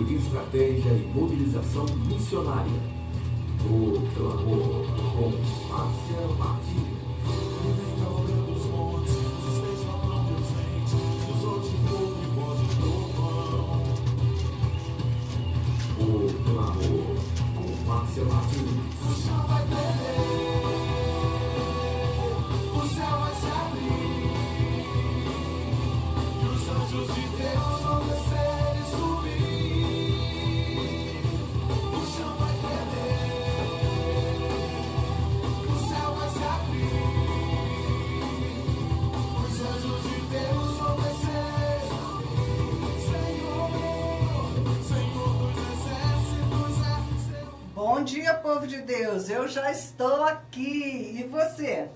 momento de estratégia e mobilização missionária. O Clamor, com Márcia Martins. O Clamor, com Márcia Martins. O chão vai tremer, o céu vai se abrir, e os anjos de Deus vão descer e subir. O chão vai tremer, o céu vai se abrir, os anjos de Deus vão descer e subir. Senhor, Senhor dos exércitos. Bom dia, povo de Deus, eu já estou aqui, e você?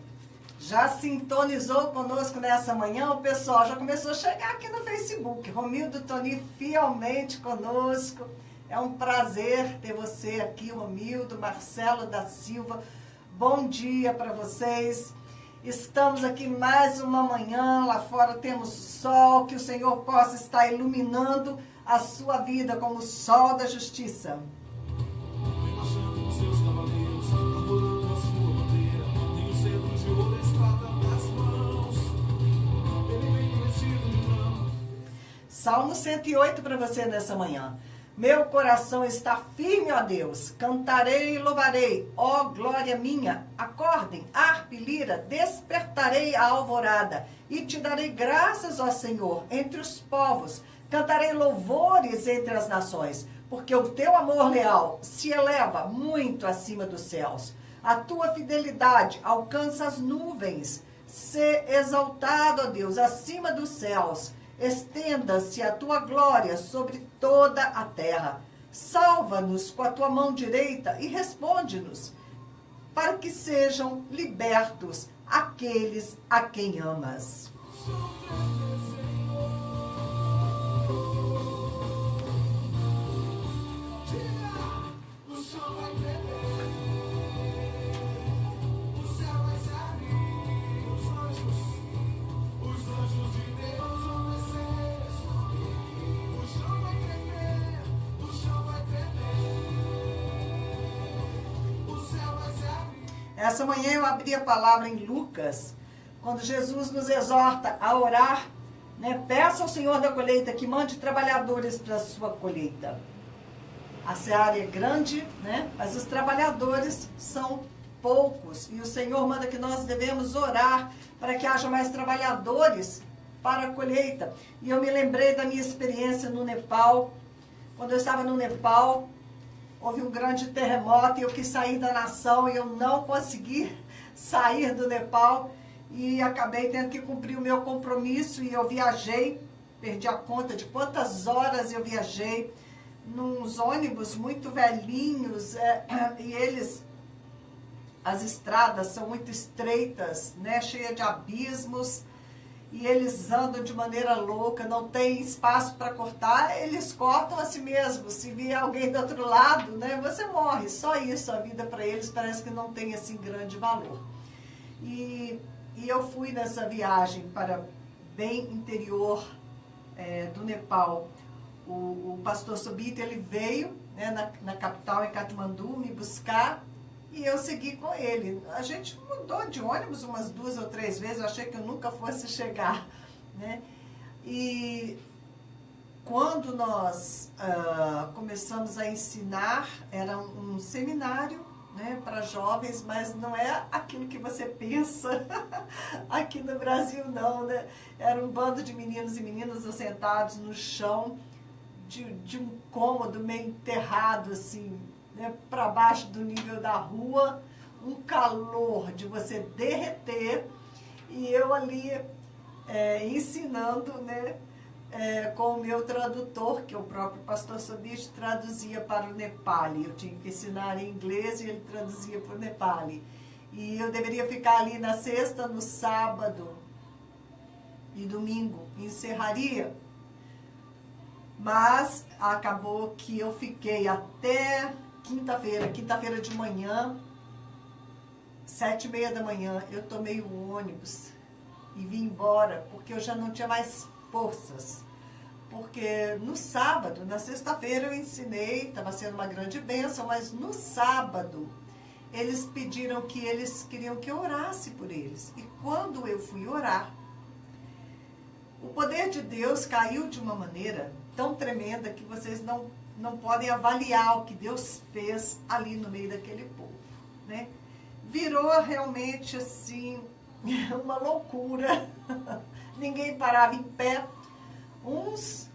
Já sintonizou conosco nessa manhã? O pessoal já começou a chegar aqui no Facebook. Romildo Toni fielmente conosco. É um prazer ter você aqui, Romildo, Marcelo da Silva. Bom dia para vocês. Estamos aqui mais uma manhã. Lá fora temos sol. Que o Senhor possa estar iluminando a sua vida como o sol da justiça. Salmo 108 para você nessa manhã. Meu coração está firme, ó Deus. Cantarei e louvarei, ó glória minha. Acordem, harpa e lira, despertarei a alvorada. E te darei graças, ó Senhor, entre os povos. Cantarei louvores entre as nações. Porque o teu amor leal se eleva muito acima dos céus. A tua fidelidade alcança as nuvens. Sê exaltado, ó Deus, acima dos céus. Estenda-se a tua glória sobre toda a terra. Salva-nos com a tua mão direita e responde-nos, para que sejam libertos aqueles a quem amas. Essa manhã eu abri a palavra em Lucas, quando Jesus nos exorta a orar, né? Peça ao Senhor da colheita que mande trabalhadores para a sua colheita. A seara é grande, né? Mas os trabalhadores são poucos. E o Senhor manda que nós devemos orar para que haja mais trabalhadores para a colheita. E eu me lembrei da minha experiência no Nepal. Quando eu estava no Nepal, houve um grande terremoto e eu quis sair da nação e eu não consegui sair do Nepal e acabei tendo que cumprir o meu compromisso e eu viajei, perdi a conta de quantas horas eu viajei, nos ônibus muito velhinhos, e eles, as estradas são muito estreitas, né, cheia de abismos, e eles andam de maneira louca, não tem espaço para cortar, eles cortam a si mesmos. Se vier alguém do outro lado, né, você morre. Só isso, a vida para eles parece que não tem assim grande valor. E eu fui nessa viagem para bem interior do Nepal. O pastor Sobita, ele veio, né, na capital, em Katmandu, me buscar. E eu segui com ele. A gente mudou de ônibus umas 2 ou 3 vezes, eu achei que eu nunca fosse chegar, né? E quando nós começamos a ensinar, era um seminário, né, para jovens, mas não é aquilo que você pensa aqui no Brasil, não, né? Era um bando de meninos e meninas assentados no chão de um cômodo meio enterrado, assim, né, para baixo do nível da rua, um calor de você derreter, e eu ali ensinando, né, com o meu tradutor, que o próprio pastor Sobit traduzia para o Nepali. Eu tinha que ensinar em inglês e ele traduzia para o Nepali. E eu deveria ficar ali na sexta, no sábado e domingo, encerraria. Mas acabou que eu fiquei até quinta-feira de manhã, 7h30 da manhã, eu tomei o ônibus e vim embora, porque eu já não tinha mais forças. porque no sábado, na sexta-feira eu ensinei, estava sendo uma grande bênção, mas no sábado eles pediram que eles queriam que eu orasse por eles. E quando eu fui orar, o poder de Deus caiu de uma maneira tão tremenda que vocês não podem avaliar o que Deus fez ali no meio daquele povo, né? Virou realmente assim uma loucura. Ninguém parava em pé. Uns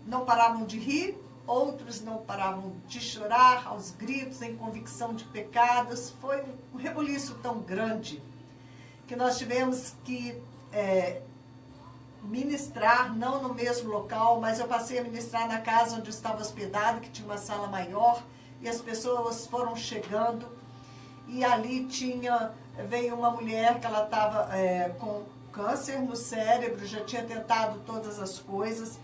não paravam de rir, outros não paravam de chorar aos gritos, em convicção de pecados. Foi um rebuliço tão grande que nós tivemos que ministrar, não no mesmo local, mas eu passei a ministrar na casa onde eu estava hospedado, que tinha uma sala maior, e as pessoas foram chegando, e ali veio uma mulher que ela estava com câncer no cérebro, já tinha tentado todas as coisas,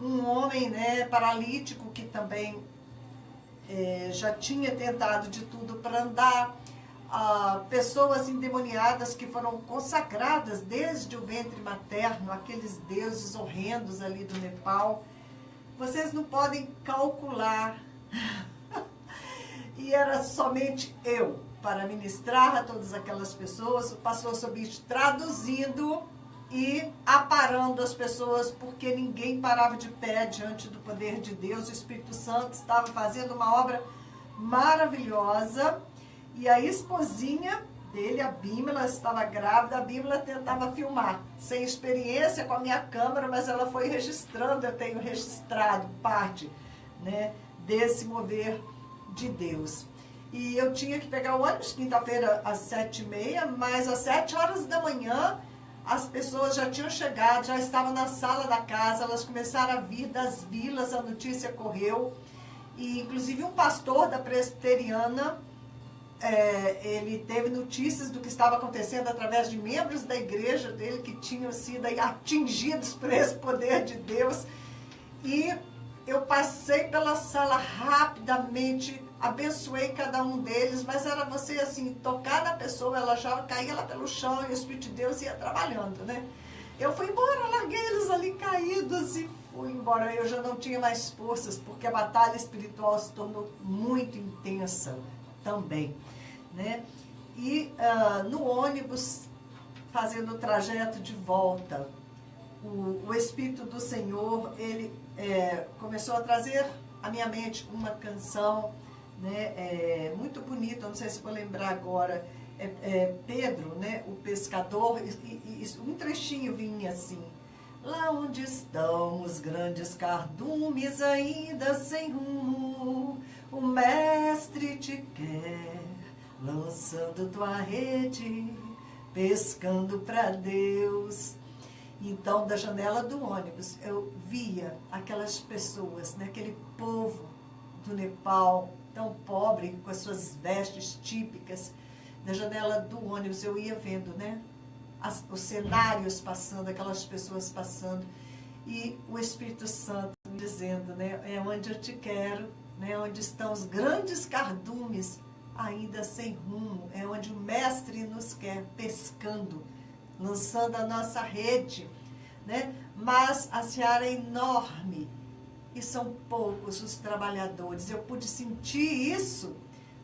um homem, né, paralítico, que também já tinha tentado de tudo para andar, pessoas endemoniadas que foram consagradas desde o ventre materno, aqueles deuses horrendos ali do Nepal. Vocês não podem calcular. E era somente eu para ministrar a todas aquelas pessoas, o pastor Sobit traduzindo e aparando as pessoas, porque ninguém parava de pé diante do poder de Deus. O Espírito Santo estava fazendo uma obra maravilhosa. E a esposinha dele, a Bímola, estava grávida. A Bímola tentava filmar, sem experiência com a minha câmera, mas ela foi registrando. Eu tenho registrado parte, né, desse mover de Deus. E eu tinha que pegar o ônibus quinta-feira às 7h30, mas às 7 horas da manhã as pessoas já tinham chegado, já estavam na sala da casa, elas começaram a vir das vilas, a notícia correu. E inclusive um pastor da presbiteriana, ele teve notícias do que estava acontecendo através de membros da igreja dele que tinham sido atingidos por esse poder de Deus. E eu passei pela sala rapidamente, abençoei cada um deles, mas era você assim, tocar na pessoa, ela já caía lá pelo chão e o Espírito de Deus ia trabalhando, né? Eu fui embora, larguei eles ali caídos e fui embora. Eu já não tinha mais forças, porque a batalha espiritual se tornou muito intensa também, né? E no ônibus, fazendo o trajeto de volta, o Espírito do Senhor, ele começou a trazer à minha mente uma canção, né, muito bonita, não sei se vou lembrar agora, Pedro, né, o pescador, e um trechinho vinha assim: lá onde estão os grandes cardumes ainda sem rumo, o mestre te quer, lançando tua rede, pescando para Deus. Então, da janela do ônibus, eu via aquelas pessoas, né, aquele povo do Nepal, tão pobre, com as suas vestes típicas. Da janela do ônibus eu ia vendo, né, os cenários passando, aquelas pessoas passando, e o Espírito Santo me dizendo, né, é onde eu te quero, né, onde estão os grandes cardumes ainda sem rumo, é onde o mestre nos quer, pescando, lançando a nossa rede, né? Mas a seara é enorme e são poucos os trabalhadores. Eu pude sentir isso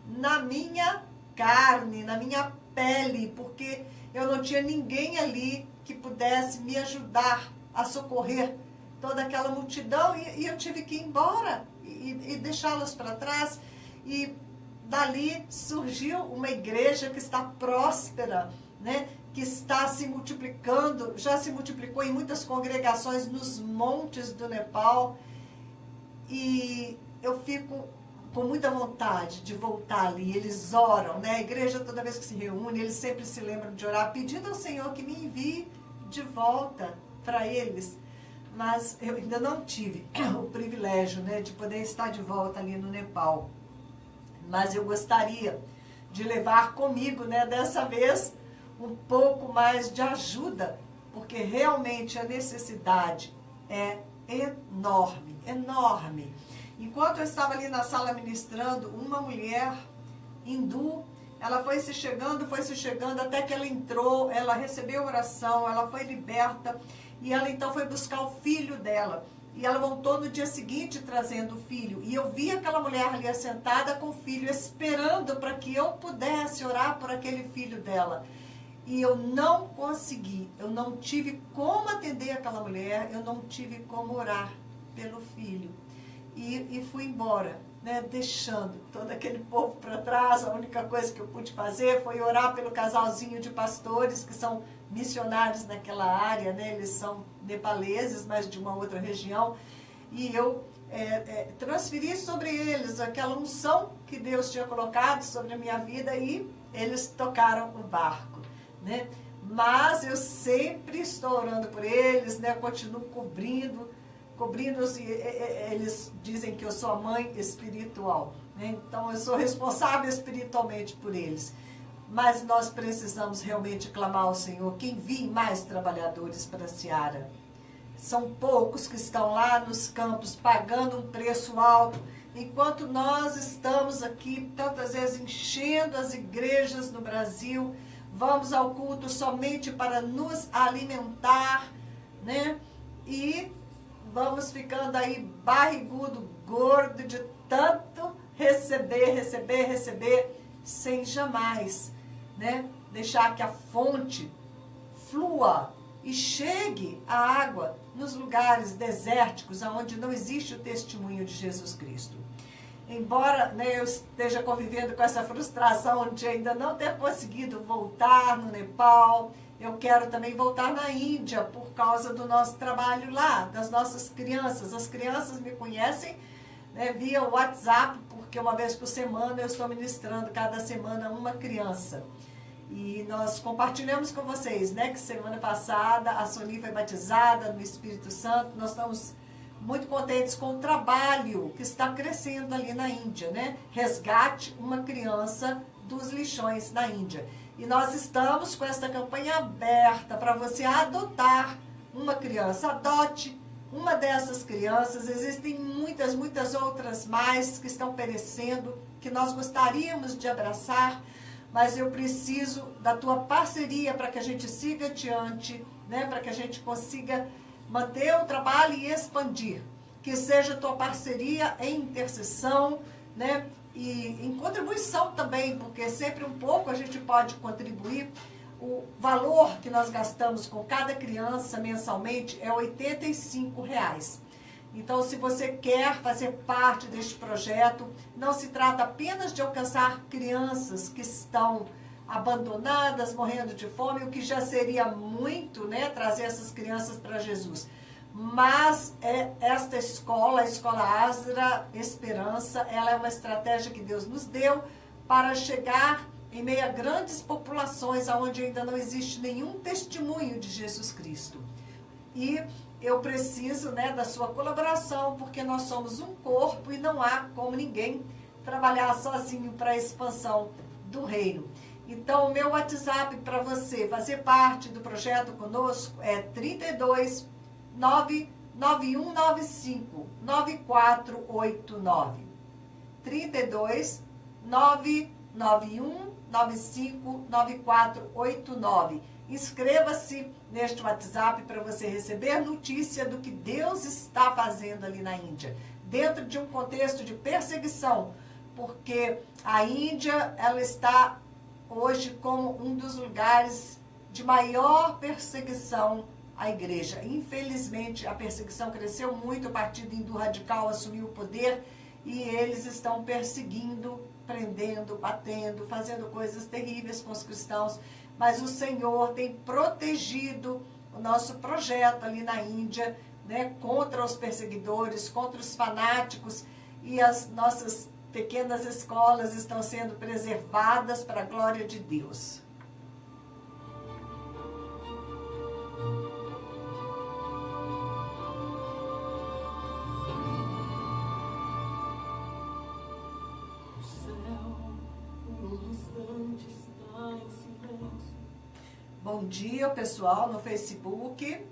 na minha carne, na minha pele, porque eu não tinha ninguém ali que pudesse me ajudar a socorrer toda aquela multidão, e eu tive que ir embora e deixá-los para trás. E dali surgiu uma igreja que está próspera, né? Que está se multiplicando, já se multiplicou em muitas congregações nos montes do Nepal. E eu fico com muita vontade de voltar ali. Eles oram, né? A igreja, toda vez que se reúne, eles sempre se lembram de orar, pedindo ao Senhor que me envie de volta para eles. Mas eu ainda não tive o privilégio, né, de poder estar de volta ali no Nepal. Mas eu gostaria de levar comigo, né, dessa vez, um pouco mais de ajuda, porque realmente a necessidade é enorme, enorme. Enquanto eu estava ali na sala ministrando, uma mulher hindu, ela foi se chegando, até que ela entrou, ela recebeu oração, ela foi liberta, e ela então foi buscar o filho dela. E ela voltou no dia seguinte trazendo o filho. E eu vi aquela mulher ali sentada com o filho, esperando para que eu pudesse orar por aquele filho dela. E eu não consegui, eu não tive como atender aquela mulher, eu não tive como orar pelo filho. E fui embora, né, deixando todo aquele povo para trás. A única coisa que eu pude fazer foi orar pelo casalzinho de pastores, que são missionários naquela área, né, eles são nepaleses, mas de uma outra região. E eu transferi sobre eles aquela unção que Deus tinha colocado sobre a minha vida e eles tocaram o barco. Né? Mas eu sempre estou orando por eles, né? Continuo cobrindo-os, e eles dizem que eu sou a mãe espiritual, né? Então eu sou responsável espiritualmente por eles. Mas nós precisamos realmente clamar ao Senhor que envie mais trabalhadores para a seara. São poucos que estão lá nos campos pagando um preço alto, enquanto nós estamos aqui tantas vezes enchendo as igrejas no Brasil. Vamos ao culto somente para nos alimentar, né? E vamos ficando aí barrigudo, gordo, de tanto receber, sem jamais, né, deixar que a fonte flua e chegue a água nos lugares desérticos, onde não existe o testemunho de Jesus Cristo. Embora, né, eu esteja convivendo com essa frustração de ainda não ter conseguido voltar no Nepal, eu quero também voltar na Índia por causa do nosso trabalho lá, das nossas crianças. As crianças me conhecem, né, via WhatsApp, porque uma vez por semana eu estou ministrando cada semana uma criança. E nós compartilhamos com vocês, né, que semana passada a Sony foi batizada no Espírito Santo. Nós estamos muito contentes com o trabalho que está crescendo ali na Índia, né? Resgate uma criança dos lixões na Índia. E nós estamos com esta campanha aberta para você adotar uma criança. Adote uma dessas crianças. Existem muitas outras mais que estão perecendo, que nós gostaríamos de abraçar, mas eu preciso da tua parceria para que a gente siga adiante, né? Para que a gente consiga manter o trabalho e expandir. Que seja tua parceria em intercessão, né? E em contribuição também, porque sempre um pouco a gente pode contribuir. O valor que nós gastamos com cada criança mensalmente é R$ 85,00. Então, se você quer fazer parte deste projeto, não se trata apenas de alcançar crianças que estão abandonadas, morrendo de fome, o que já seria muito, né, trazer essas crianças para Jesus. Mas esta escola, a Escola Asra Esperança, ela é uma estratégia que Deus nos deu para chegar em meio a grandes populações onde ainda não existe nenhum testemunho de Jesus Cristo. E eu preciso, né, da sua colaboração, porque nós somos um corpo e não há como ninguém trabalhar sozinho para a expansão do reino. Então, o meu WhatsApp para você fazer parte do projeto conosco é 32 99195 9489. 32 99195 9489. Inscreva-se neste WhatsApp para você receber notícia do que Deus está fazendo ali na Índia, dentro de um contexto de perseguição, porque a Índia, ela está hoje como um dos lugares de maior perseguição à igreja. Infelizmente, a perseguição cresceu muito, o partido hindu radical assumiu o poder e eles estão perseguindo, prendendo, batendo, fazendo coisas terríveis com os cristãos. Mas o Senhor tem protegido o nosso projeto ali na Índia, né, contra os perseguidores, contra os fanáticos, e as nossas pequenas escolas estão sendo preservadas para a glória de Deus. Bom dia, pessoal, no Facebook.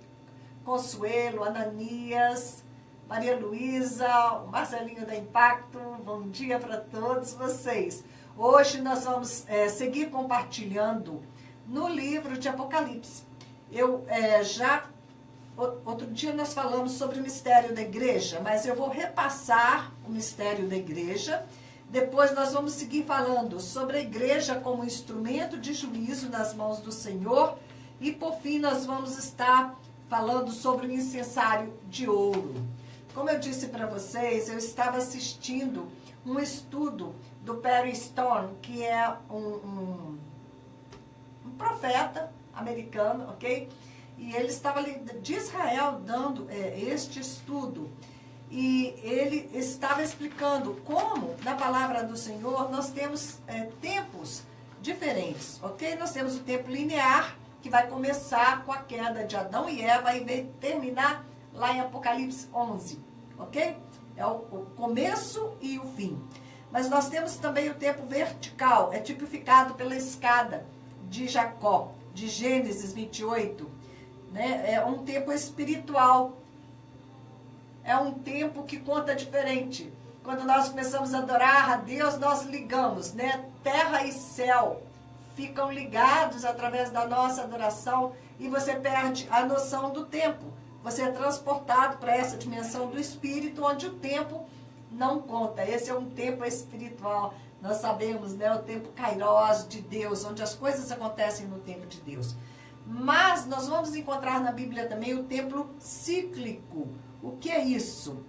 Consuelo, Ananias, Maria Luísa, o Marcelinho da Impacto. Bom dia para todos vocês. Hoje nós vamos seguir compartilhando no livro de Apocalipse. Eu já outro dia nós falamos sobre o mistério da igreja, mas eu vou repassar o mistério da igreja. Depois nós vamos seguir falando sobre a igreja como instrumento de juízo nas mãos do Senhor. E por fim nós vamos estar falando sobre o incensário de ouro. Como eu disse para vocês, eu estava assistindo um estudo do Perry Stone, que é um profeta americano, ok? E ele estava ali de Israel dando este estudo. E ele estava explicando como, na palavra do Senhor, nós temos tempos diferentes, ok? Nós temos o tempo linear, que vai começar com a queda de Adão e Eva e vai terminar lá em Apocalipse 11, ok? É o começo e o fim. Mas nós temos também o tempo vertical, é tipificado pela escada de Jacó, de Gênesis 28, né? É um tempo espiritual, é um tempo que conta diferente. Quando nós começamos a adorar a Deus, nós ligamos, né? Terra e céu ficam ligados através da nossa adoração e você perde a noção do tempo. Você é transportado para essa dimensão do espírito, onde o tempo não conta. Esse é um tempo espiritual. Nós sabemos, né? O tempo Kairos de Deus, onde as coisas acontecem no tempo de Deus. Mas nós vamos encontrar na Bíblia também o tempo cíclico. O que é isso?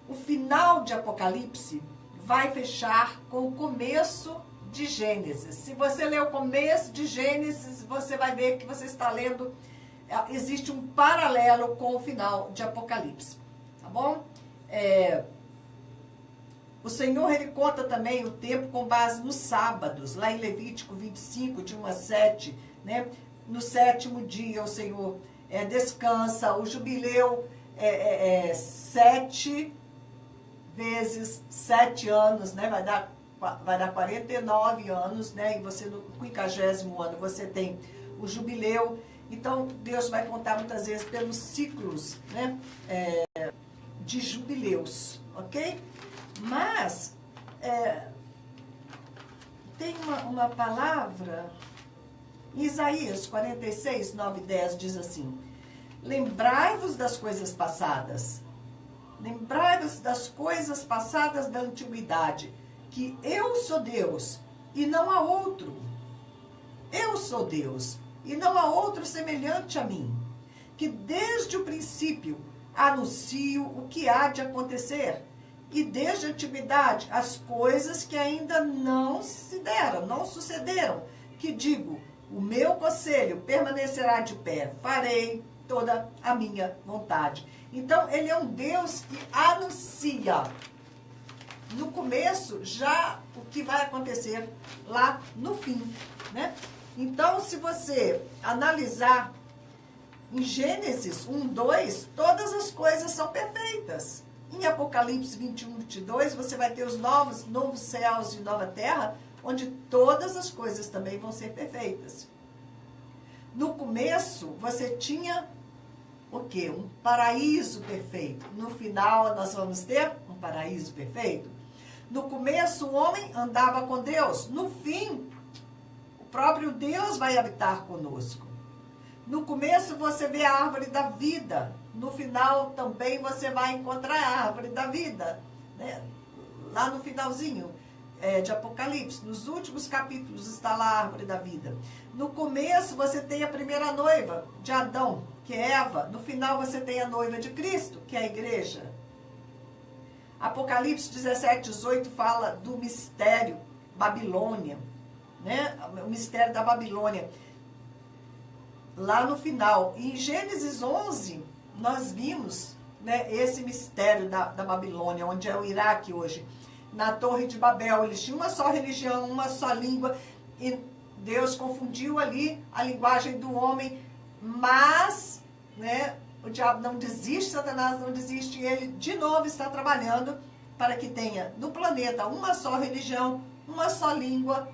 O final de Apocalipse vai fechar com o começo de Gênesis. Se você ler o começo de Gênesis, você vai ver que você está lendo, existe um paralelo com o final de Apocalipse, tá bom? O Senhor, ele conta também o tempo com base nos sábados, lá em Levítico 25, de 1 a 7, né? No sétimo dia o Senhor descansa, o jubileu 7 vezes 7 anos, né? Vai dar 49 anos, né? E você no 50º ano você tem o jubileu. Então Deus vai contar muitas vezes pelos ciclos, né? De jubileus, ok? Mas tem uma palavra em Isaías 46, 9 e 10 diz assim: lembrai-vos das coisas passadas, lembrai-vos das coisas passadas da antiguidade, que eu sou Deus e não há outro. Eu sou Deus e não há outro semelhante a mim, que desde o princípio anuncio o que há de acontecer, e desde a antiguidade as coisas que ainda não se deram, não sucederam, que digo, o meu conselho permanecerá de pé, farei toda a minha vontade. Então, ele é um Deus que anuncia no começo já o que vai acontecer lá no fim, né? Então, se você analisar em Gênesis 1, 2, todas as coisas são perfeitas. Em Apocalipse 21, 22, você vai ter os novos céus e nova terra, onde todas as coisas também vão ser perfeitas. No começo, você tinha o quê? Um paraíso perfeito. No final, nós vamos ter um paraíso perfeito. No começo, o homem andava com Deus. No fim, o próprio Deus vai habitar conosco. No começo, você vê a árvore da vida. No final, também você vai encontrar a árvore da vida, né? Lá no finalzinho de Apocalipse, nos últimos capítulos, está lá a árvore da vida. No começo, você tem a primeira noiva de Adão, que é Eva. No final, você tem a noiva de Cristo, que é a igreja. Apocalipse 17, 18 fala do mistério Babilônia, né? O mistério da Babilônia. Lá no final. E em Gênesis 11, nós vimos, né, esse mistério da Babilônia, onde é o Iraque hoje. Na Torre de Babel, eles tinham uma só religião, uma só língua, e Deus confundiu ali a linguagem do homem, mas, né, o diabo não desiste, Satanás não desiste, e ele de novo está trabalhando para que tenha no planeta uma só religião, uma só língua,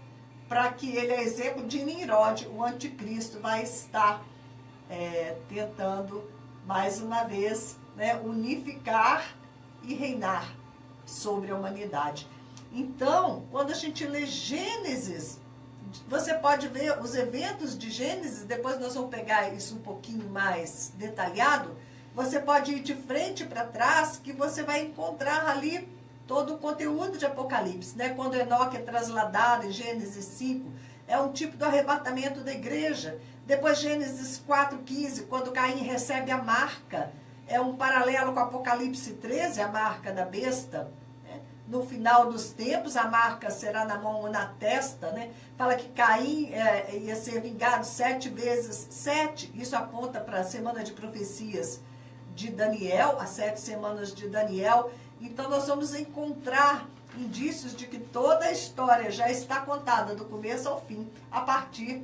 para que ele, a exemplo de Nimrod, o anticristo, vai estar tentando, mais uma vez, né, unificar e reinar sobre a humanidade. Então, quando a gente lê Gênesis Você pode ver os eventos de Gênesis, depois nós vamos pegar isso um pouquinho mais detalhado. Você pode ir de frente para trás, que você vai encontrar ali todo o conteúdo de Apocalipse, né? Quando Enoque é trasladado em Gênesis 5, é um tipo do arrebatamento da igreja. Depois Gênesis 4,15, quando Caim recebe a marca, é um paralelo com Apocalipse 13, a marca da besta. No final dos tempos, a marca será na mão ou na testa, né? Fala que Caim ia ser vingado 7 vezes 7. Isso aponta para a semana de profecias de Daniel, as 7 semanas de Daniel. Então, nós vamos encontrar indícios de que toda a história já está contada do começo ao fim, a partir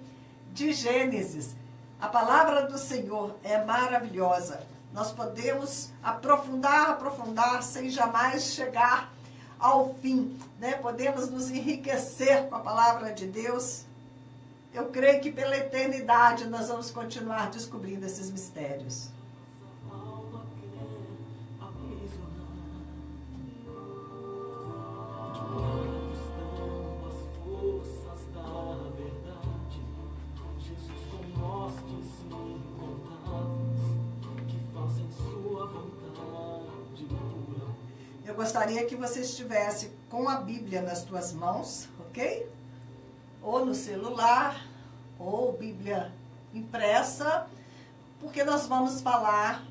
de Gênesis. A palavra do Senhor é maravilhosa. Nós podemos aprofundar, sem jamais chegar ao fim, né? Podemos nos enriquecer com a palavra de Deus. Eu creio que pela eternidade nós vamos continuar descobrindo esses mistérios. Eu gostaria que você estivesse com a Bíblia nas tuas mãos, ok? Ou no celular, ou Bíblia impressa, porque nós vamos falar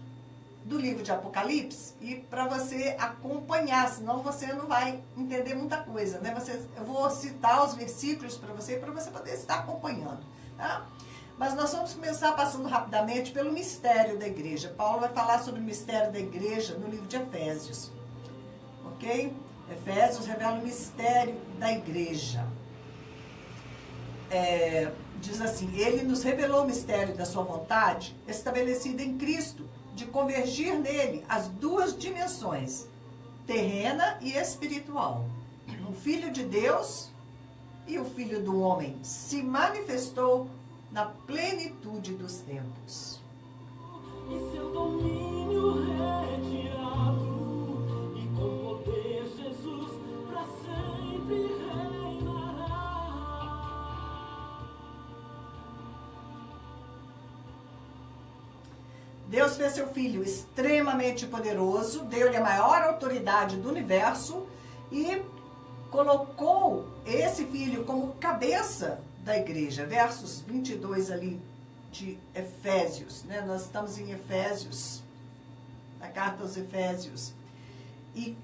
do livro de Apocalipse e para você acompanhar, senão você não vai entender muita coisa, né? Eu vou citar os versículos para você poder estar acompanhando, tá? Mas nós vamos começar passando rapidamente pelo mistério da igreja. Paulo vai falar sobre o mistério da igreja no livro de Efésios. Ok? Efésios revela o mistério da igreja. Diz assim: ele nos revelou o mistério da sua vontade, estabelecida em Cristo, de convergir nele as duas dimensões, terrena e espiritual. O Filho de Deus e o Filho do homem se manifestou na plenitude dos tempos. E seu domínio retirado, e com poder Jesus para sempre reinará. Deus fez seu Filho extremamente poderoso, deu-lhe a maior autoridade do universo e colocou esse Filho como cabeça da igreja. Versos 22 ali de Efésios, né? Nós estamos em Efésios, na carta aos Efésios. E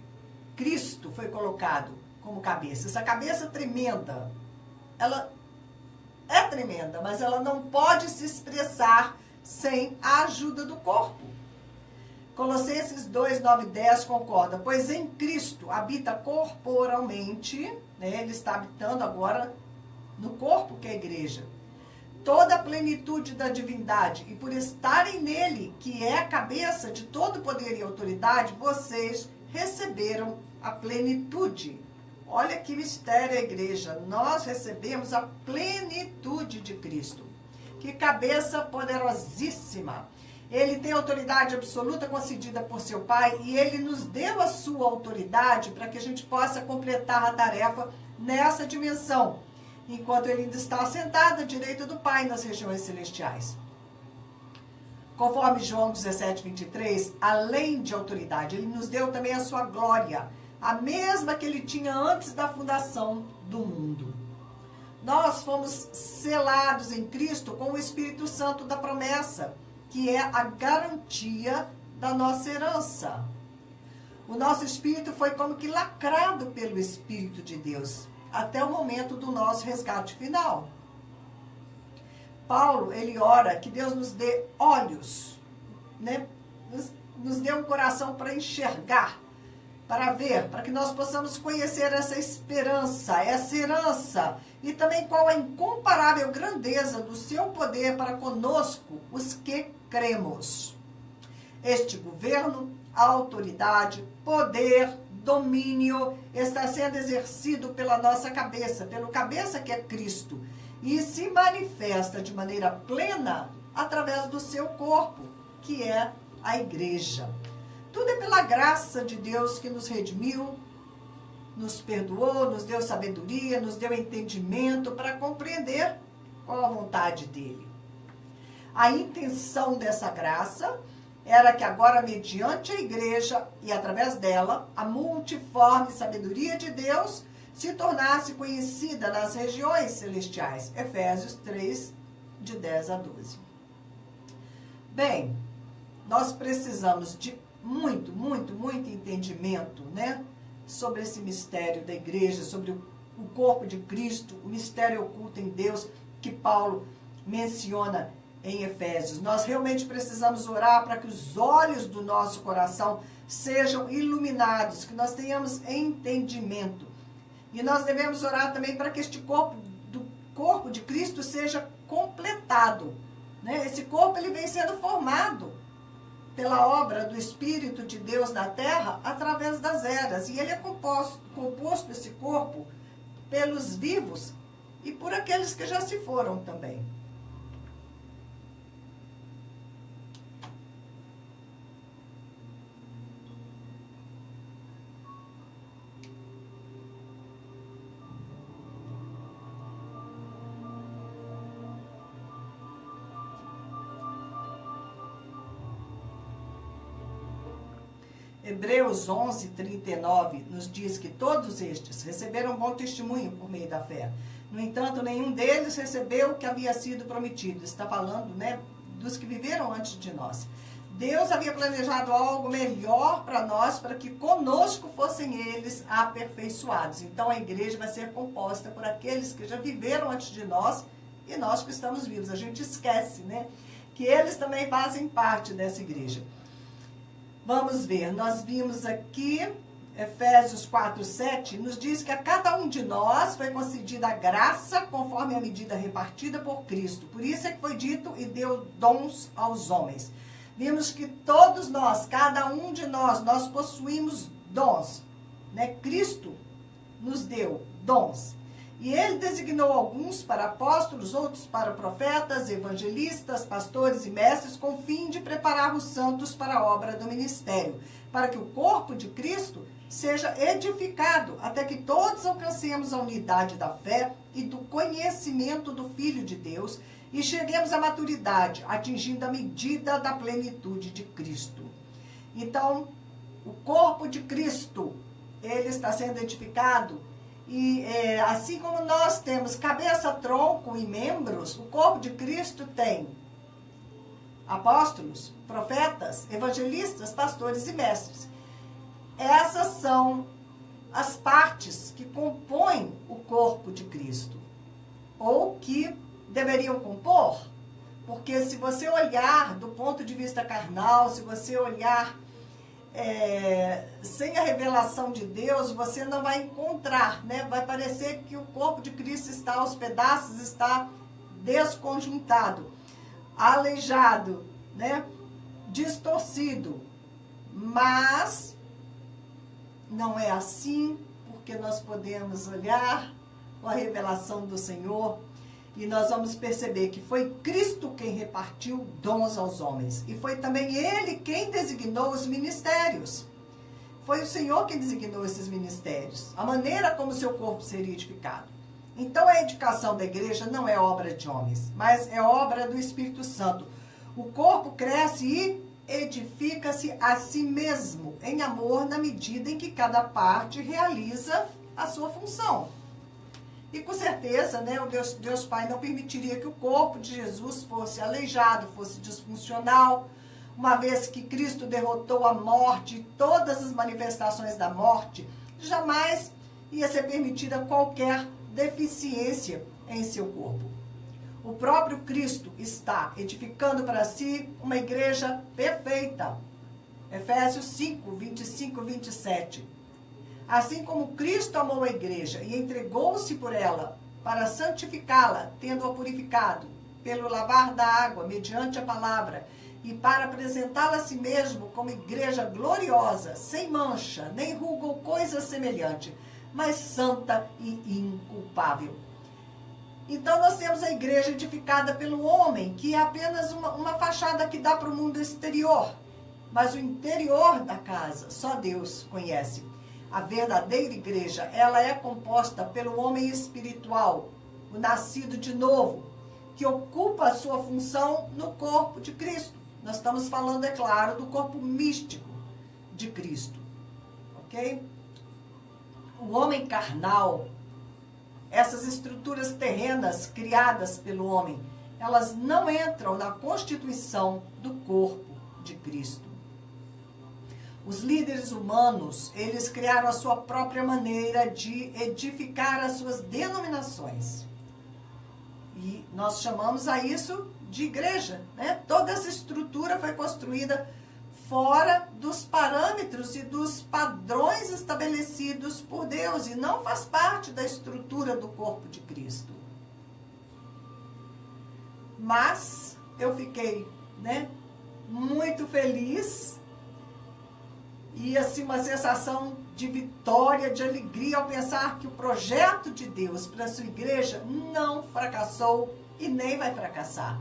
Cristo foi colocado como cabeça. Essa cabeça tremenda, ela é tremenda, mas ela não pode se expressar sem a ajuda do corpo. Colossenses 2, 9 e 10 concorda. Pois em Cristo habita corporalmente, né? Ele está habitando agora no corpo que é a igreja, toda a plenitude da divindade, e por estarem nele, que é a cabeça de todo poder e autoridade, vocês receberam a plenitude. Olha que mistério a igreja, nós recebemos a plenitude de Cristo. Que cabeça poderosíssima. Ele tem autoridade absoluta concedida por seu Pai, e ele nos deu a sua autoridade para que a gente possa completar a tarefa nessa dimensão, enquanto ele ainda está assentado à direita do Pai nas regiões celestiais. Conforme João 17, 23, além de autoridade, ele nos deu também a sua glória, a mesma que ele tinha antes da fundação do mundo. Nós fomos selados em Cristo com o Espírito Santo da promessa, que é a garantia da nossa herança. O nosso espírito foi como que lacrado pelo Espírito de Deus, até o momento do nosso resgate final. Paulo, ele ora que Deus nos dê olhos, né? Nos dê um coração para enxergar, para ver, para que nós possamos conhecer essa esperança, essa herança, e também qual a incomparável grandeza do seu poder para conosco, os que cremos. Este governo, autoridade, poder, domínio está sendo exercido pela nossa cabeça, pelo cabeça que é Cristo, e se manifesta de maneira plena através do seu corpo, que é a igreja. Tudo é pela graça de Deus que nos redimiu nos perdoou, nos deu sabedoria, nos deu entendimento para compreender qual a vontade dele. A intenção dessa graça era que agora, mediante a igreja e através dela, a multiforme sabedoria de Deus se tornasse conhecida nas regiões celestiais. Efésios 3, de 10 a 12. Bem, nós precisamos de muito entendimento, né, sobre esse mistério da igreja, sobre o corpo de Cristo, o mistério oculto em Deus, que Paulo menciona em Efésios. Nós realmente precisamos orar para que os olhos do nosso coração sejam iluminados, que nós tenhamos entendimento. E nós devemos orar também para que este corpo de Cristo seja completado, né? Esse corpo, ele vem sendo formado pela obra do Espírito de Deus na terra através das eras. E ele é composto esse corpo pelos vivos e por aqueles que já se foram também. Hebreus 11, 39 nos diz que todos estes receberam bom testemunho por meio da fé. No entanto, nenhum deles recebeu o que havia sido prometido. Está falando, né, dos que viveram antes de nós. Deus havia planejado algo melhor para nós, para que conosco fossem eles aperfeiçoados. Então a igreja vai ser composta por aqueles que já viveram antes de nós e nós que estamos vivos. A gente esquece, né, que eles também fazem parte dessa igreja. Vamos ver, nós vimos aqui, Efésios 4, 7, nos diz que a cada um de nós foi concedida a graça conforme a medida repartida por Cristo. Por isso é que foi dito e deu dons aos homens. Vimos que todos nós, cada um de nós possuímos dons, né? Cristo nos deu dons. E ele designou alguns para apóstolos, outros para profetas, evangelistas, pastores e mestres, com o fim de preparar os santos para a obra do ministério, para que o corpo de Cristo seja edificado, até que todos alcancemos a unidade da fé e do conhecimento do Filho de Deus e cheguemos à maturidade, atingindo a medida da plenitude de Cristo. Então, o corpo de Cristo, ele está sendo edificado. E assim como nós temos cabeça, tronco e membros, o corpo de Cristo tem apóstolos, profetas, evangelistas, pastores e mestres. Essas são as partes que compõem o corpo de Cristo, ou que deveriam compor, porque se você olhar do ponto de vista carnal, se você olhar sem a revelação de Deus, você não vai encontrar, né? Vai parecer que o corpo de Cristo está aos pedaços, está desconjuntado, aleijado, né? Distorcido. Mas não é assim, porque nós podemos olhar com a revelação do Senhor e nós vamos perceber que foi Cristo quem repartiu dons aos homens. E foi também Ele quem designou os ministérios. Foi o Senhor quem designou esses ministérios. A maneira como seu corpo seria edificado. Então a edificação da igreja não é obra de homens, mas é obra do Espírito Santo. O corpo cresce e edifica-se a si mesmo, em amor, na medida em que cada parte realiza a sua função. E com certeza, né, o Deus Pai não permitiria que o corpo de Jesus fosse aleijado, fosse disfuncional, uma vez que Cristo derrotou a morte e todas as manifestações da morte, jamais ia ser permitida qualquer deficiência em seu corpo. O próprio Cristo está edificando para si uma igreja perfeita. Efésios 5, 25 e 27. Assim como Cristo amou a igreja e entregou-se por ela para santificá-la, tendo-a purificado pelo lavar da água mediante a palavra, e para apresentá-la a si mesmo como igreja gloriosa, sem mancha, nem ruga ou coisa semelhante, mas santa e inculpável. Então nós temos a igreja edificada pelo homem, que é apenas uma fachada que dá para o mundo exterior. Mas o interior da casa, só Deus conhece. A verdadeira igreja, ela é composta pelo homem espiritual, o nascido de novo, que ocupa a sua função no corpo de Cristo. Nós estamos falando, é claro, do corpo místico de Cristo, ok? O homem carnal, essas estruturas terrenas criadas pelo homem, elas não entram na constituição do corpo de Cristo. Os líderes humanos, eles criaram a sua própria maneira de edificar as suas denominações. E nós chamamos a isso de igreja, né? Toda essa estrutura foi construída fora dos parâmetros e dos padrões estabelecidos por Deus e não faz parte da estrutura do corpo de Cristo. Mas eu fiquei, né, muito feliz e assim uma sensação de vitória, de alegria ao pensar que o projeto de Deus para a sua igreja não fracassou e nem vai fracassar.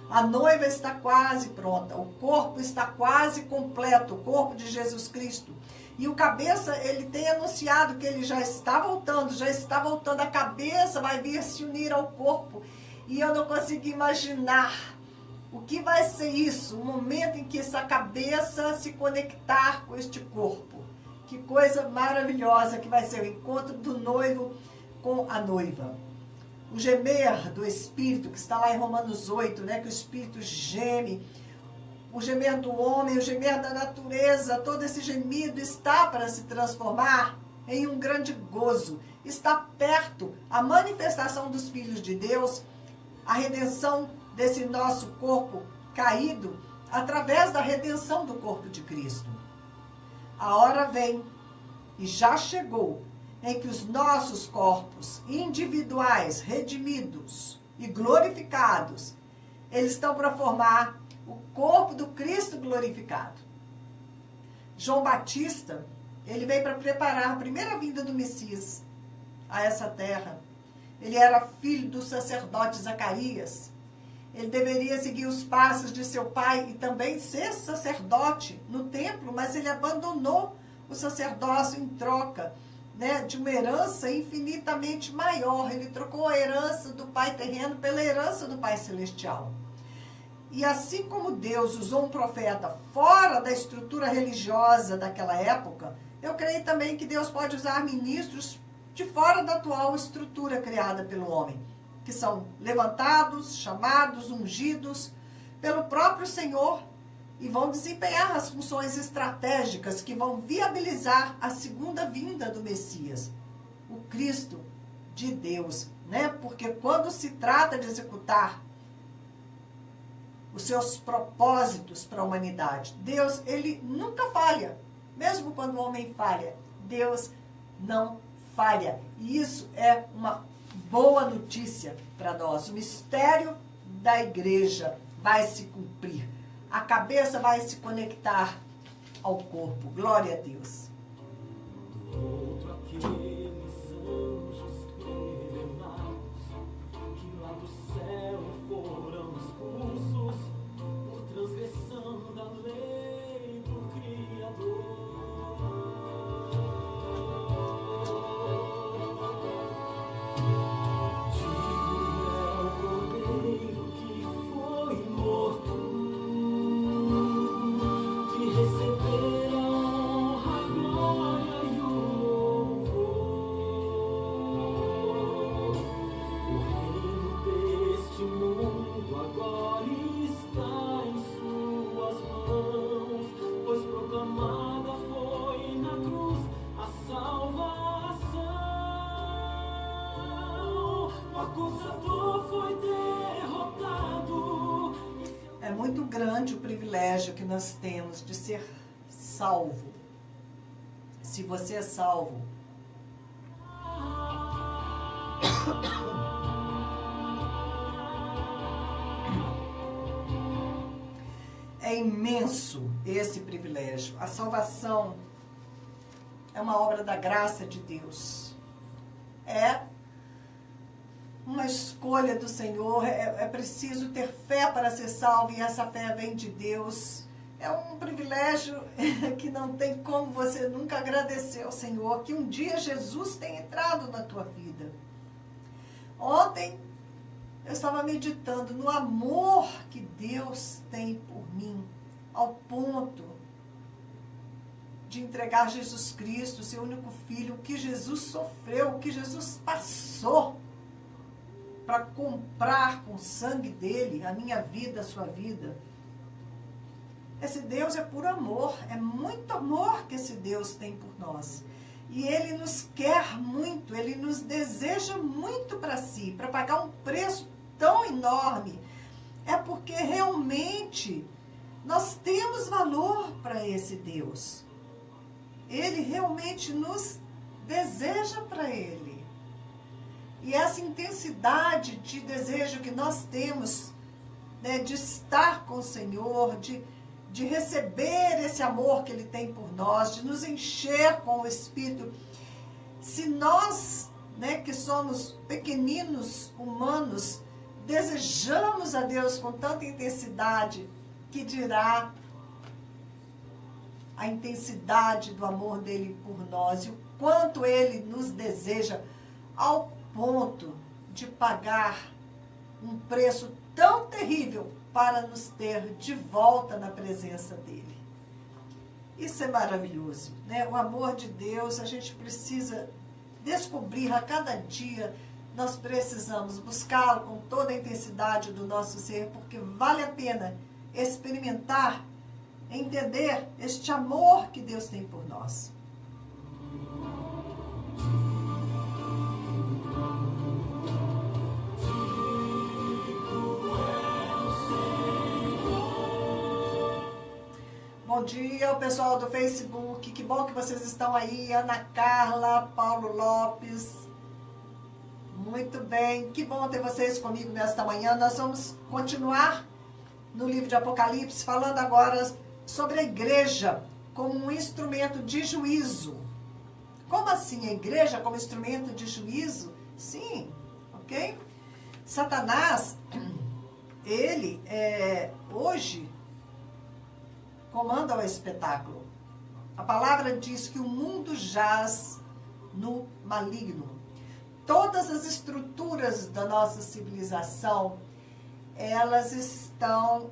A noiva está quase pronta, o corpo está quase completo, o corpo de Jesus Cristo. E o cabeça, ele tem anunciado que ele já está voltando, a cabeça vai vir se unir ao corpo. E eu não consigo imaginar o que vai ser isso, o momento em que essa cabeça se conectar com este corpo. Que coisa maravilhosa que vai ser o encontro do noivo com a noiva. O gemer do Espírito, que está lá em Romanos 8, né, que o Espírito geme, o gemer do homem, o gemer da natureza, todo esse gemido está para se transformar em um grande gozo. Está perto a manifestação dos filhos de Deus, a redenção desse nosso corpo caído, através da redenção do corpo de Cristo. A hora vem, e já chegou, em que os nossos corpos individuais, redimidos e glorificados, eles estão para formar o corpo do Cristo glorificado. João Batista, ele veio para preparar a primeira vinda do Messias a essa terra. Ele era filho do sacerdote Zacarias. Ele deveria seguir os passos de seu pai e também ser sacerdote no templo, mas ele abandonou o sacerdócio em troca, né, de uma herança infinitamente maior. Ele trocou a herança do pai terreno pela herança do pai celestial. E assim como Deus usou um profeta fora da estrutura religiosa daquela época, eu creio também que Deus pode usar ministros de fora da atual estrutura criada pelo homem, que são levantados, chamados, ungidos pelo próprio Senhor e vão desempenhar as funções estratégicas que vão viabilizar a segunda vinda do Messias, o Cristo de Deus, né? Porque quando se trata de executar os seus propósitos para a humanidade, Deus, ele nunca falha. Mesmo quando o homem falha, Deus não falha. E isso é uma boa notícia para nós. O mistério da igreja vai se cumprir. A cabeça vai se conectar ao corpo. Glória a Deus. Outro aqueles anjos terrenados que lá do céu foram expulsos por transgressão da lei do Criador. Muito grande o privilégio que nós temos de ser salvo. Se você é salvo, é imenso esse privilégio. A salvação é uma obra da graça de Deus. É uma escolha do Senhor. É preciso ter fé para ser salvo, e essa fé vem de Deus. É um privilégio que não tem como você nunca agradecer ao Senhor, que um dia Jesus tem entrado na tua vida. Ontem eu estava meditando no amor que Deus tem por mim, ao ponto de entregar Jesus Cristo, seu único filho, o que Jesus sofreu, o que Jesus passou para comprar com o sangue dele a minha vida, a sua vida. Esse Deus é por amor, é muito amor que esse Deus tem por nós. E Ele nos quer muito, Ele nos deseja muito para si, para pagar um preço tão enorme. É porque realmente nós temos valor para esse Deus. Ele realmente nos deseja para Ele. E essa intensidade de desejo que nós temos, né, de estar com o Senhor, de receber esse amor que Ele tem por nós, de nos encher com o Espírito. Se nós, né, que somos pequeninos humanos, desejamos a Deus com tanta intensidade, que dirá a intensidade do amor dele por nós e o quanto Ele nos deseja, ao ponto de pagar um preço tão terrível para nos ter de volta na presença dele. Isso é maravilhoso, né? O amor de Deus, a gente precisa descobrir a cada dia, nós precisamos buscá-lo com toda a intensidade do nosso ser, porque vale a pena experimentar, entender este amor que Deus tem por nós. Bom dia, o pessoal do Facebook, que bom que vocês estão aí, Ana Carla, Paulo Lopes, muito bem, que bom ter vocês comigo nesta manhã. Nós vamos continuar no livro de Apocalipse, falando agora sobre a igreja como um instrumento de juízo. Como assim, a igreja como instrumento de juízo? Sim, ok? Satanás, ele hoje comanda o espetáculo. A palavra diz que o mundo jaz no maligno. Todas as estruturas da nossa civilização, elas estão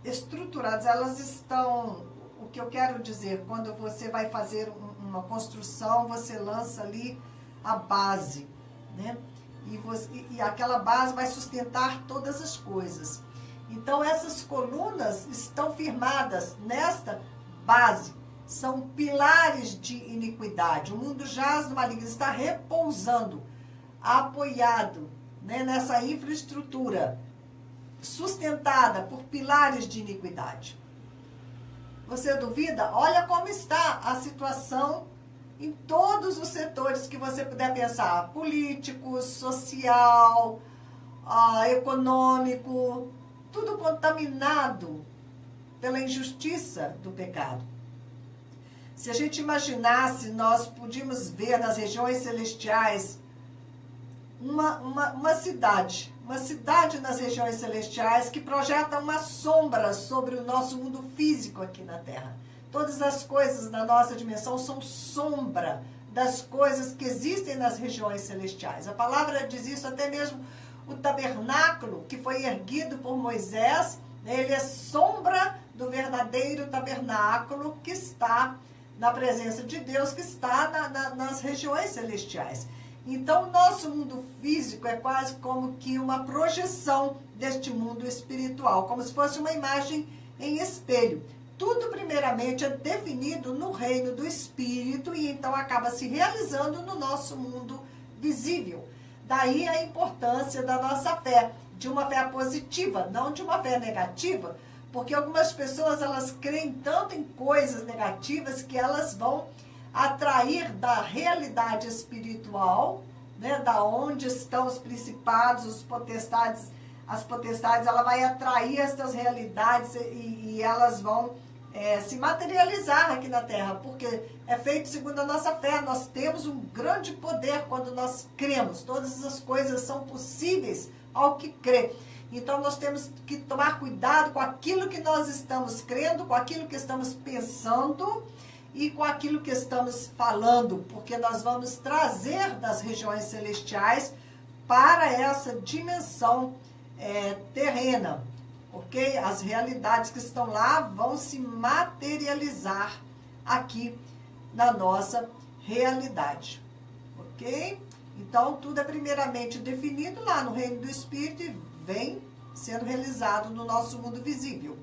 estruturadas, elas estão, o que eu quero dizer, quando você vai fazer uma construção, você lança ali a base, né? E aquela base vai sustentar todas as coisas. Então, essas colunas estão firmadas nesta base. São pilares de iniquidade. O mundo jaz no maligno, está repousando, apoiado, né, nessa infraestrutura, sustentada por pilares de iniquidade. Você duvida? Olha como está a situação em todos os setores que você puder pensar. Político, social, econômico, tudo contaminado pela injustiça do pecado. Se a gente imaginasse, nós podíamos ver nas regiões celestiais uma cidade nas regiões celestiais que projeta uma sombra sobre o nosso mundo físico aqui na Terra. Todas as coisas na nossa dimensão são sombra das coisas que existem nas regiões celestiais. A palavra diz isso, até mesmo o tabernáculo que foi erguido por Moisés, ele é sombra do verdadeiro tabernáculo que está na presença de Deus, que está nas regiões celestiais. Então, o nosso mundo físico é quase como que uma projeção deste mundo espiritual, como se fosse uma imagem em espelho. Tudo, primeiramente, é definido no reino do Espírito e então acaba se realizando no nosso mundo visível. Daí a importância da nossa fé, de uma fé positiva, não de uma fé negativa, porque algumas pessoas, elas creem tanto em coisas negativas que elas vão atrair da realidade espiritual, né, da onde estão os principados, os potestades, as potestades, ela vai atrair essas realidades e elas vão se materializar aqui na Terra, porque é feito segundo a nossa fé. Nós temos um grande poder quando nós cremos. Todas as coisas são possíveis ao que crê. Então nós temos que tomar cuidado com aquilo que nós estamos crendo, com aquilo que estamos pensando e com aquilo que estamos falando, porque nós vamos trazer das regiões celestiais para essa dimensão terrena, ok? As realidades que estão lá vão se materializar aqui na nossa realidade, ok? Então, tudo é primeiramente definido lá no reino do Espírito e vem sendo realizado no nosso mundo visível.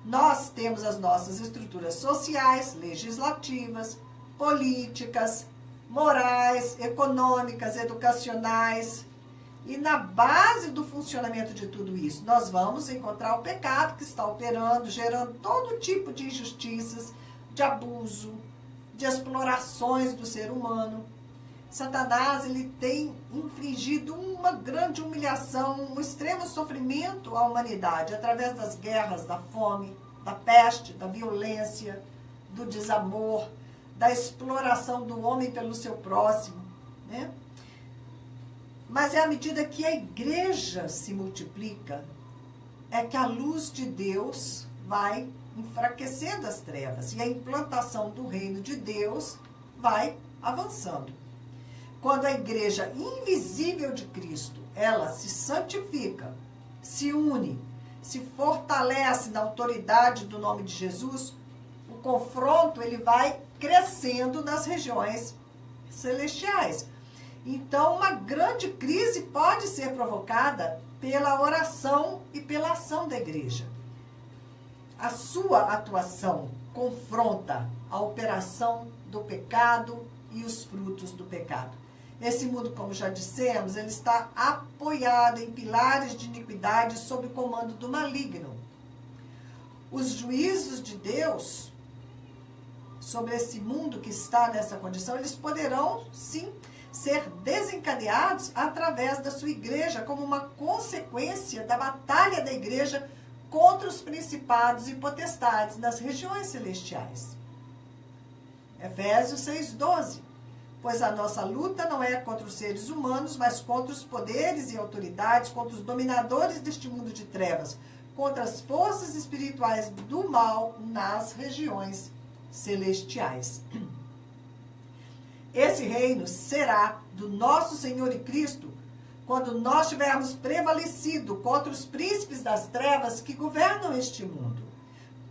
Nós temos as nossas estruturas sociais, legislativas, políticas, morais, econômicas, educacionais. E na base do funcionamento de tudo isso, nós vamos encontrar o pecado que está operando, gerando todo tipo de injustiças, de abuso, de explorações do ser humano. Satanás, ele tem infligido uma grande humilhação, um extremo sofrimento à humanidade, através das guerras, da fome, da peste, da violência, do desamor, da exploração do homem pelo seu próximo, né? Mas é à medida que a igreja se multiplica, é que a luz de Deus vai enfraquecendo as trevas e a implantação do reino de Deus vai avançando. Quando a igreja invisível de Cristo, ela se santifica, se une, se fortalece na autoridade do nome de Jesus, o confronto ele vai crescendo nas regiões celestiais. Então, uma grande crise pode ser provocada pela oração e pela ação da igreja. A sua atuação confronta a operação do pecado e os frutos do pecado. Esse mundo, como já dissemos, ele está apoiado em pilares de iniquidade sob o comando do maligno. Os juízos de Deus sobre esse mundo que está nessa condição, eles poderão, sim, ser desencadeados através da sua igreja, como uma consequência da batalha da igreja contra os principados e potestades nas regiões celestiais. Efésios 6:12. Pois a nossa luta não é contra os seres humanos, mas contra os poderes e autoridades, contra os dominadores deste mundo de trevas, contra as forças espirituais do mal nas regiões celestiais. Esse reino será do nosso Senhor e Cristo quando nós tivermos prevalecido contra os príncipes das trevas que governam este mundo.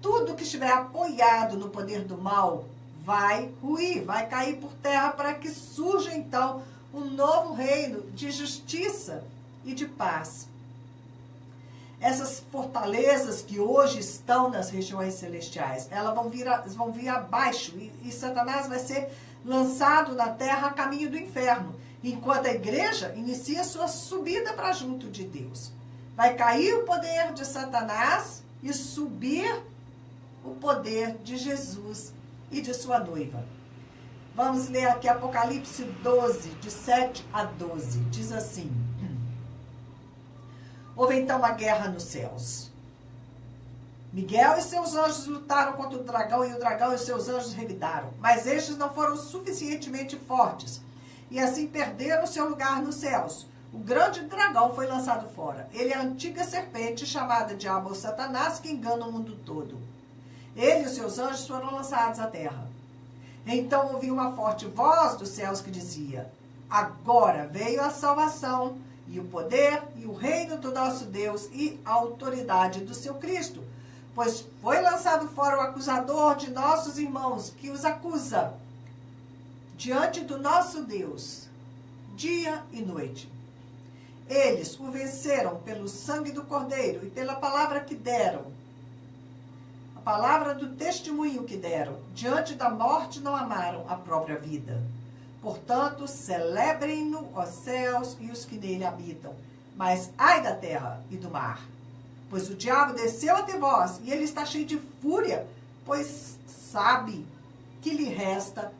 Tudo que estiver apoiado no poder do mal vai ruir, vai cair por terra para que surja então um novo reino de justiça e de paz. Essas fortalezas que hoje estão nas regiões celestiais, elas vão vir abaixo e Satanás vai ser lançado na terra a caminho do inferno, enquanto a igreja inicia sua subida para junto de Deus. Vai cair o poder de Satanás e subir o poder de Jesus e de sua noiva. Vamos ler aqui Apocalipse 12, de 7 a 12. Diz assim: houve então uma guerra nos céus. Miguel e seus anjos lutaram contra o dragão, e o dragão e seus anjos revidaram. Mas estes não foram suficientemente fortes, e assim perderam seu lugar nos céus. O grande dragão foi lançado fora. Ele é a antiga serpente, chamada Diabo ou Satanás, que engana o mundo todo. Ele e os seus anjos foram lançados à terra. Então ouvi uma forte voz dos céus que dizia: agora veio a salvação, e o poder, e o reino do nosso Deus, e a autoridade do seu Cristo. Pois foi lançado fora o acusador de nossos irmãos, que os acusa diante do nosso Deus, dia e noite. Eles o venceram pelo sangue do Cordeiro e pela palavra que deram. A palavra do testemunho que deram. Diante da morte não amaram a própria vida. Portanto, celebrem-no os céus e os que nele habitam. Mas ai da terra e do mar. Pois o diabo desceu até vós, e ele está cheio de fúria, pois sabe que lhe resta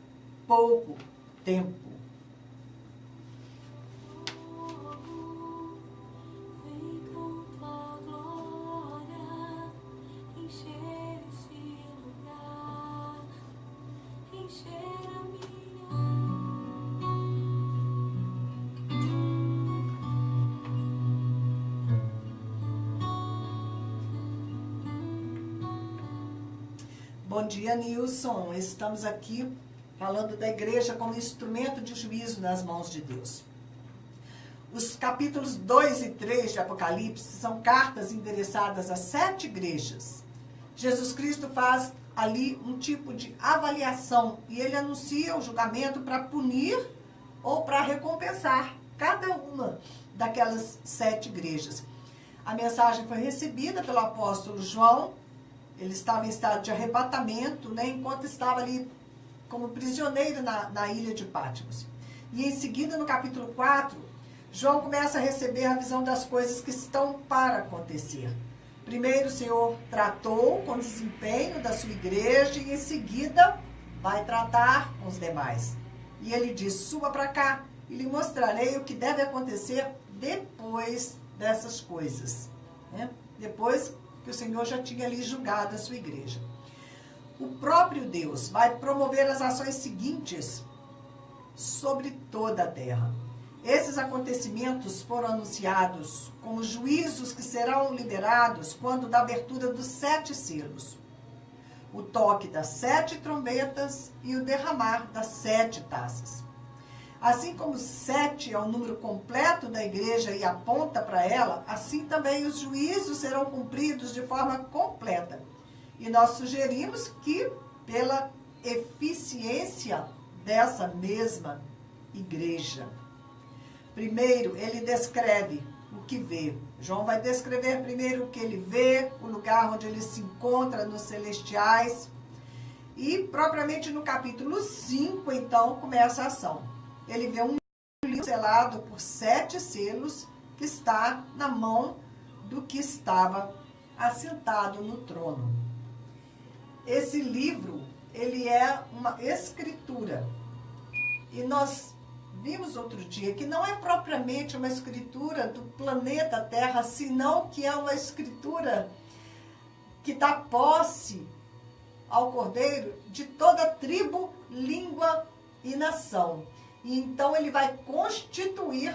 pouco tempo. Bom dia, Nilson. Estamos aqui falando da igreja como instrumento de juízo nas mãos de Deus. Os capítulos 2 e 3 de Apocalipse são cartas endereçadas a 7 igrejas. Jesus Cristo faz ali um tipo de avaliação e ele anuncia o julgamento para punir ou para recompensar cada uma daquelas 7 igrejas. A mensagem foi recebida pelo apóstolo João. Ele estava em estado de arrebatamento, né, enquanto estava ali como prisioneiro na ilha de Patmos. E em seguida, no capítulo 4, João começa a receber a visão das coisas que estão para acontecer. Primeiro, o Senhor tratou com o desempenho da sua igreja e em seguida vai tratar com os demais. E ele diz, suba para cá e lhe mostrarei o que deve acontecer depois dessas coisas. Né? Depois que o Senhor já tinha ali julgado a sua igreja. O próprio Deus vai promover as ações seguintes sobre toda a terra. Esses acontecimentos foram anunciados como juízos que serão liberados quando da abertura dos 7 selos, o toque das 7 trombetas e o derramar das 7 taças. Assim como 7 é o número completo da igreja e aponta para ela, assim também os juízos serão cumpridos de forma completa. E nós sugerimos que, pela eficiência dessa mesma igreja. Primeiro, ele descreve o que vê. João vai descrever primeiro o que ele vê, o lugar onde ele se encontra nos celestiais. E, propriamente no capítulo 5, então, começa a ação. Ele vê um livro selado por 7 selos que está na mão do que estava assentado no trono. Esse livro, ele é uma escritura. E nós vimos outro dia que não é propriamente uma escritura do planeta Terra, senão que é uma escritura que dá posse ao Cordeiro de toda tribo, língua e nação. E então ele vai constituir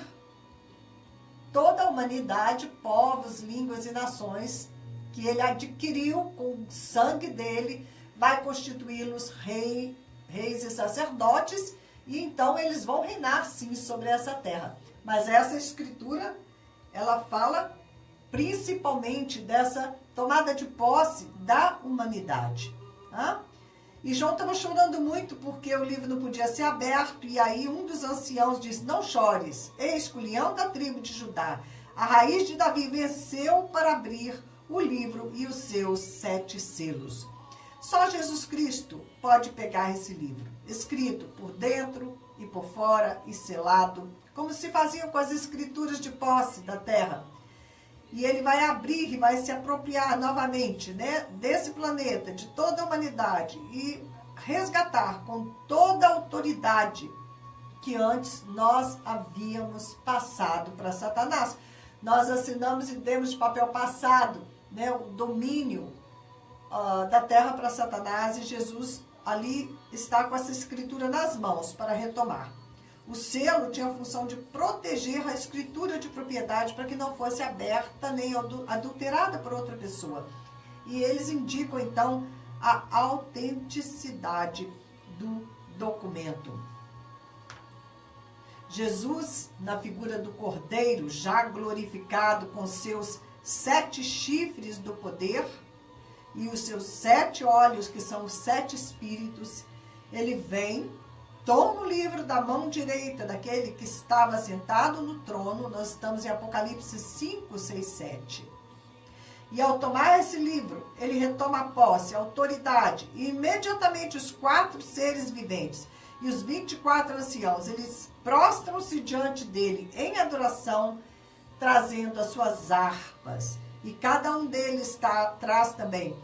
toda a humanidade, povos, línguas e nações que ele adquiriu com o sangue dele, vai constituí-los reis e sacerdotes, e então eles vão reinar sim sobre essa terra. Mas essa escritura, ela fala principalmente dessa tomada de posse da humanidade. Tá? E João estava chorando muito porque o livro não podia ser aberto, e aí um dos anciãos disse, não chores, eis que o leão da tribo de Judá, a raiz de Davi, venceu para abrir o livro e os seus 7 selos. Só Jesus Cristo pode pegar esse livro, escrito por dentro e por fora e selado, como se faziam com as escrituras de posse da terra. E ele vai abrir e vai se apropriar novamente, né, desse planeta, de toda a humanidade, e resgatar com toda a autoridade que antes nós havíamos passado para Satanás. Nós assinamos e demos de papel passado, né, o domínio da terra para Satanás, e Jesus ali está com essa escritura nas mãos para retomar. O selo tinha a função de proteger a escritura de propriedade para que não fosse aberta nem adulterada por outra pessoa. E eles indicam então a autenticidade do documento. Jesus, na figura do Cordeiro, já glorificado com seus 7 chifres do poder e os seus 7 olhos, que são os 7 espíritos, ele vem, toma o livro da mão direita daquele que estava sentado no trono. Nós estamos em Apocalipse 5, 6, 7. E ao tomar esse livro, ele retoma a posse, a autoridade, e imediatamente os 4 seres viventes e os 24 anciãos, eles prostram-se diante dele em adoração, trazendo as suas harpas. E cada um deles traz também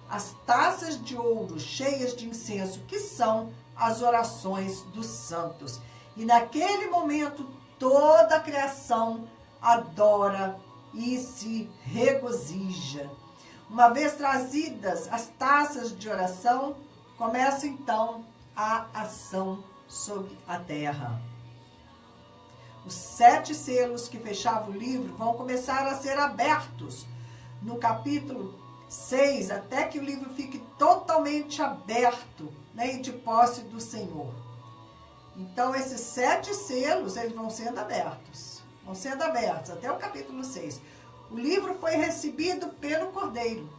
as taças de ouro cheias de incenso, que são as orações dos santos. E naquele momento, toda a criação adora e se regozija. Uma vez trazidas as taças de oração, começa então a ação sobre a terra. Os 7 selos que fechavam o livro vão começar a ser abertos no capítulo 6, até que o livro fique totalmente aberto, né, e de posse do Senhor. Então, esses 7 selos, eles vão sendo abertos até o capítulo 6. O livro foi recebido pelo Cordeiro.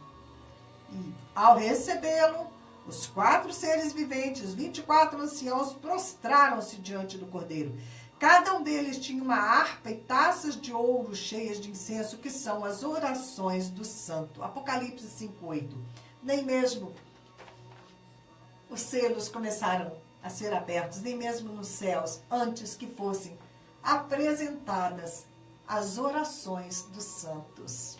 E, ao recebê-lo, os 4 seres viventes, os 24 anciãos, prostraram-se diante do Cordeiro. Cada um deles tinha uma harpa e taças de ouro cheias de incenso, que são as orações do santo. Apocalipse 5:8. Nem mesmo os selos começaram a ser abertos, nem mesmo nos céus, antes que fossem apresentadas as orações dos santos.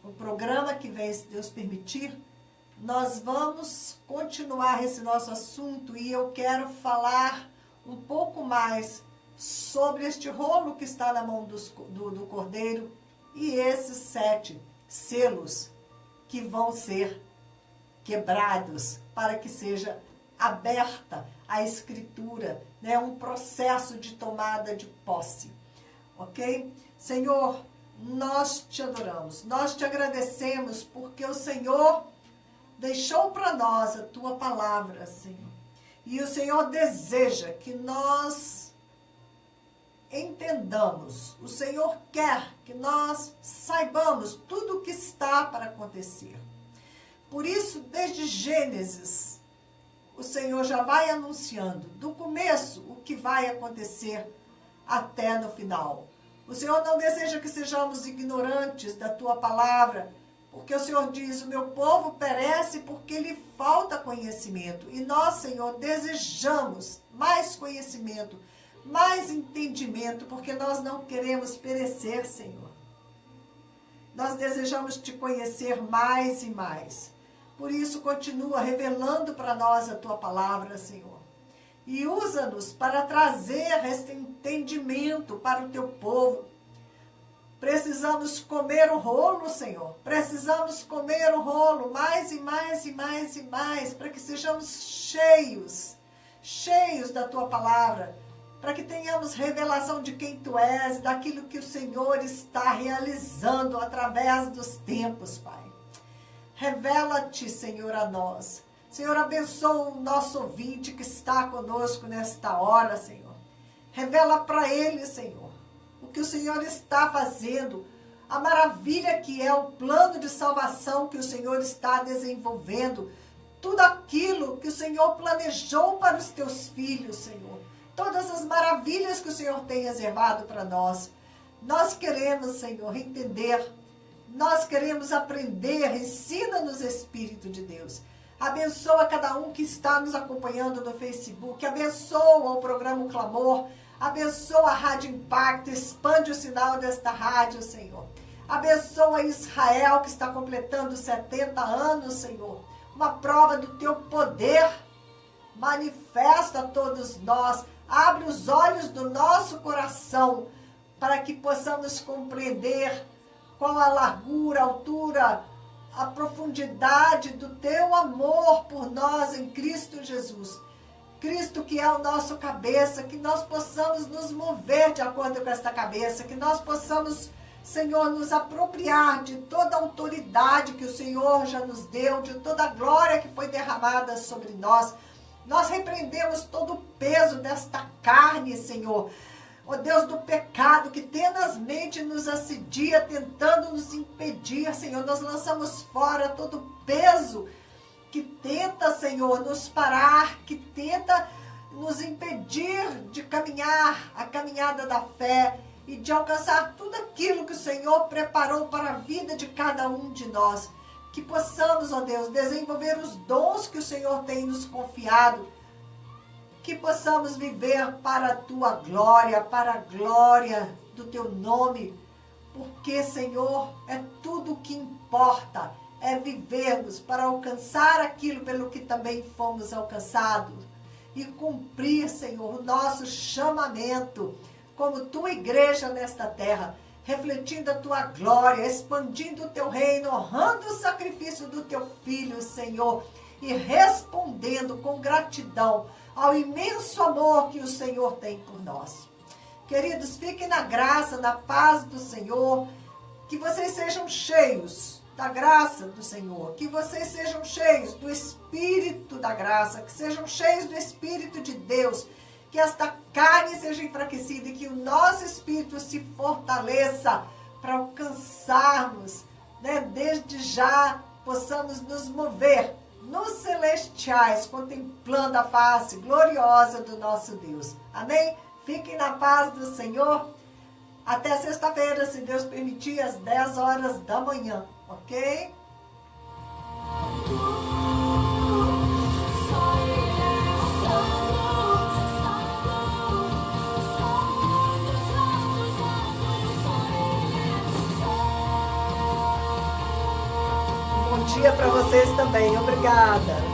O programa que vem, se Deus permitir, nós vamos continuar esse nosso assunto e eu quero falar um pouco mais sobre este rolo que está na mão do Cordeiro e esses 7 selos que vão ser quebrados para que seja aberta a escritura, né? Um processo de tomada de posse, ok? Senhor, nós te adoramos, nós te agradecemos porque o Senhor deixou para nós a tua palavra, Senhor. E o Senhor deseja que nós entendamos, o Senhor quer que nós saibamos tudo o que está para acontecer. Por isso, desde Gênesis, o Senhor já vai anunciando do começo o que vai acontecer até no final. O Senhor não deseja que sejamos ignorantes da tua palavra, porque o Senhor diz, o meu povo perece porque lhe falta conhecimento. E nós, Senhor, desejamos mais conhecimento, mais entendimento, porque nós não queremos perecer, Senhor. Nós desejamos te conhecer mais e mais. Por isso, continua revelando para nós a tua palavra, Senhor. E usa-nos para trazer esse entendimento para o teu povo. Precisamos comer o rolo, Senhor. Precisamos comer o rolo mais e mais e mais e mais, para que sejamos cheios da tua palavra, para que tenhamos revelação de quem tu és, daquilo que o Senhor está realizando através dos tempos, Pai. Revela-te, Senhor, a nós. Senhor, abençoa o nosso ouvinte que está conosco nesta hora, Senhor. Revela para ele, Senhor, o que o Senhor está fazendo, a maravilha que é o plano de salvação que o Senhor está desenvolvendo, tudo aquilo que o Senhor planejou para os teus filhos, Senhor. Todas as maravilhas que o Senhor tem reservado para nós. Nós queremos, Senhor, entender. Nós queremos aprender. Ensina-nos, Espírito de Deus. Abençoa cada um que está nos acompanhando no Facebook. Abençoa o programa Clamor. Abençoa a Rádio Impacto. Expande o sinal desta rádio, Senhor. Abençoa Israel, que está completando 70 anos, Senhor. Uma prova do teu poder. Manifesta a todos nós. Abre os olhos do nosso coração para que possamos compreender qual a largura, a altura, a profundidade do teu amor por nós em Cristo Jesus. Cristo que é o nosso cabeça, que nós possamos nos mover de acordo com esta cabeça, que nós possamos, Senhor, nos apropriar de toda a autoridade que o Senhor já nos deu, de toda a glória que foi derramada sobre nós. Nós repreendemos todo o peso desta carne, Senhor. Ó Deus, do pecado que tenazmente nos assedia, tentando nos impedir, Senhor. Nós lançamos fora todo o peso que tenta, Senhor, nos parar, que tenta nos impedir de caminhar a caminhada da fé e de alcançar tudo aquilo que o Senhor preparou para a vida de cada um de nós. Que possamos, ó Deus, desenvolver os dons que o Senhor tem nos confiado. Que possamos viver para a tua glória, para a glória do teu nome. Porque, Senhor, é tudo o que importa. É vivermos para alcançar aquilo pelo que também fomos alcançados. E cumprir, Senhor, o nosso chamamento como tua igreja nesta terra. Refletindo a tua glória, expandindo o teu reino, honrando o sacrifício do teu Filho, Senhor, e respondendo com gratidão ao imenso amor que o Senhor tem por nós. Queridos, fiquem na graça, na paz do Senhor, que vocês sejam cheios da graça do Senhor, que vocês sejam cheios do Espírito da graça, que sejam cheios do Espírito de Deus, que esta carne seja enfraquecida e que o nosso espírito se fortaleça para alcançarmos, né, desde já possamos nos mover nos celestiais, contemplando a face gloriosa do nosso Deus. Amém? Fiquem na paz do Senhor. Até sexta-feira, se Deus permitir, às 10 horas da manhã, ok? Bom dia para vocês também. Obrigada.